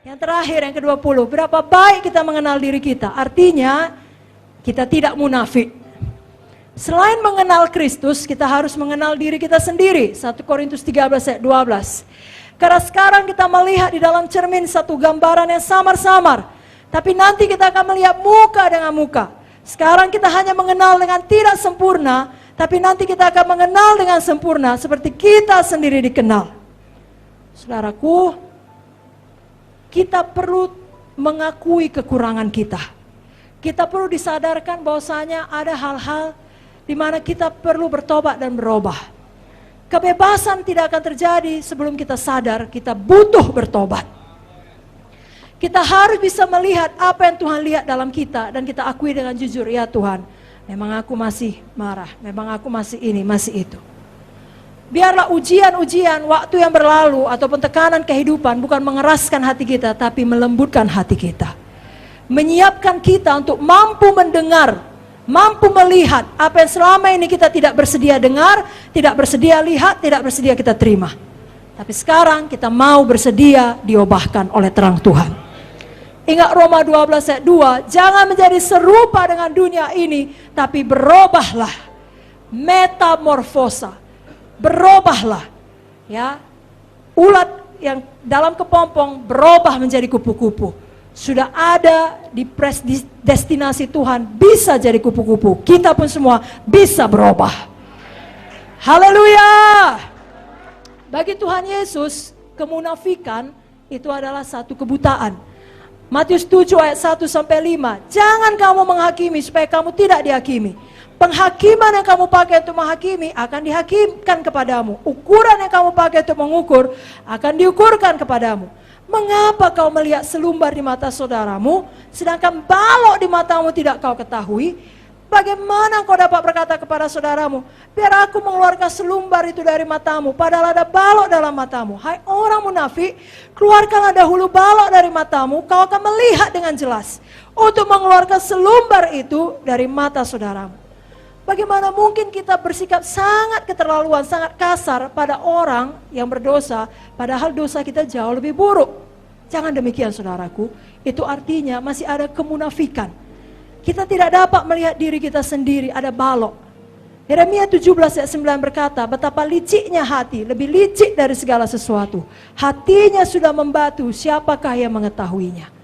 Yang terakhir, yang ke-20, berapa baik kita mengenal diri kita. Artinya, kita tidak munafik. Selain mengenal Kristus, kita harus mengenal diri kita sendiri. 1 Korintus 13 ayat 12. Karena sekarang kita melihat di dalam cermin satu gambaran yang samar-samar. Tapi nanti kita akan melihat muka dengan muka. Sekarang kita hanya mengenal dengan tidak sempurna. Tapi nanti kita akan mengenal dengan sempurna seperti kita sendiri dikenal. Saudaraku, kita perlu mengakui kekurangan kita. Kita perlu disadarkan bahwasanya ada hal-hal di mana kita perlu bertobat dan berubah. Kebebasan tidak akan terjadi sebelum kita sadar kita butuh bertobat. Kita harus bisa melihat apa yang Tuhan lihat dalam kita dan kita akui dengan jujur, ya Tuhan, memang aku masih marah, memang aku masih ini, masih itu. Biarlah ujian-ujian waktu yang berlalu ataupun tekanan kehidupan bukan mengeraskan hati kita, tapi melembutkan hati kita. Menyiapkan kita untuk mampu mendengar, mampu melihat apa yang selama ini kita tidak bersedia dengar, tidak bersedia lihat, tidak bersedia kita terima. Tapi sekarang kita mau bersedia diubahkan oleh terang Tuhan. Ingat Roma 12 ayat 2, jangan menjadi serupa dengan dunia ini, tapi berubahlah, metamorfosa. Berubahlah, ya, ulat yang dalam kepompong berubah menjadi kupu-kupu. Sudah ada di destinasi Tuhan, bisa jadi kupu-kupu. Kita pun semua bisa berubah. Haleluya. Bagi Tuhan Yesus, kemunafikan itu adalah satu kebutaan. Matius 7 ayat 1-5, jangan kamu menghakimi supaya kamu tidak dihakimi. Penghakiman yang kamu pakai untuk menghakimi akan dihakimkan kepadamu. Ukuran yang kamu pakai untuk mengukur akan diukurkan kepadamu. Mengapa kau melihat selumbar di mata saudaramu, sedangkan balok di matamu tidak kau ketahui? Bagaimana kau dapat berkata kepada saudaramu, biar aku mengeluarkan selumbar itu dari matamu, padahal ada balok dalam matamu. Hai orang munafik, keluarkanlah dahulu balok dari matamu, kau akan melihat dengan jelas untuk mengeluarkan selumbar itu dari mata saudaramu. Bagaimana mungkin kita bersikap sangat keterlaluan, sangat kasar pada orang yang berdosa, padahal dosa kita jauh lebih buruk. Jangan demikian saudaraku, itu artinya masih ada kemunafikan. Kita tidak dapat melihat diri kita sendiri, ada balok. Yeremia 17 ayat 9 berkata, betapa liciknya hati, lebih licik dari segala sesuatu. Hatinya sudah membatu, siapakah yang mengetahuinya?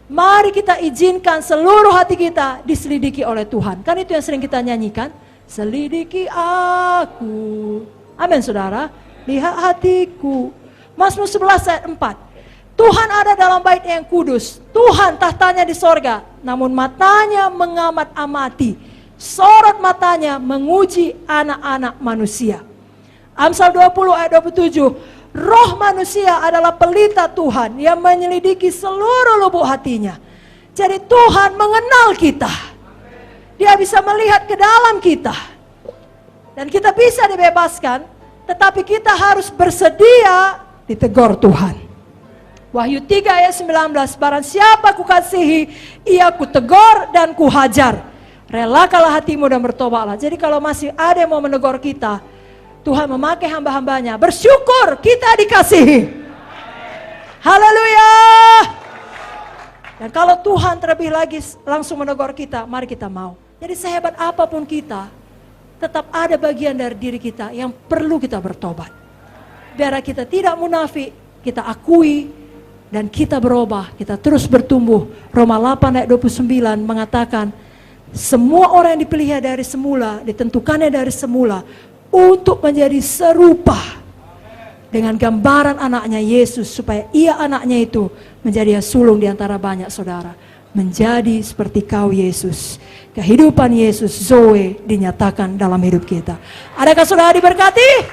Mari kita izinkan seluruh hati kita diselidiki oleh Tuhan. Kan itu yang sering kita nyanyikan. Selidiki aku. Amin saudara. Lihat hatiku. Mazmur 11 ayat 4. Tuhan ada dalam bait yang kudus. Tuhan tahtanya di sorga. Namun matanya mengamat-amati. Sorot matanya menguji anak-anak manusia. Amsal 20 ayat 27. Roh manusia adalah pelita Tuhan yang menyelidiki seluruh lubuk hatinya. Jadi Tuhan mengenal kita. Dia bisa melihat ke dalam kita. Dan kita bisa dibebaskan, tetapi kita harus bersedia ditegur Tuhan. Wahyu 3 ayat 19, barang siapa kukasihi, ia kutegur dan kuhajar. Relakalah hatimu dan bertobatlah. Jadi kalau masih ada yang mau menegur kita, Tuhan memakai hamba-hambanya, bersyukur kita dikasihi. Haleluya. Dan kalau Tuhan terlebih lagi langsung menegur kita, mari kita mau. Jadi sehebat apapun kita, tetap ada bagian dari diri kita yang perlu kita bertobat. Biar kita tidak munafik, kita akui, dan kita berubah, kita terus bertumbuh. Roma 8 ayat 29 mengatakan, semua orang yang dipilih dari semula, ditentukannya dari semula, untuk menjadi serupa dengan gambaran anaknya Yesus, supaya ia anaknya itu menjadi sulung di antara banyak saudara, menjadi seperti kau Yesus. Kehidupan Yesus Zoe dinyatakan dalam hidup kita. Adakah saudara diberkati?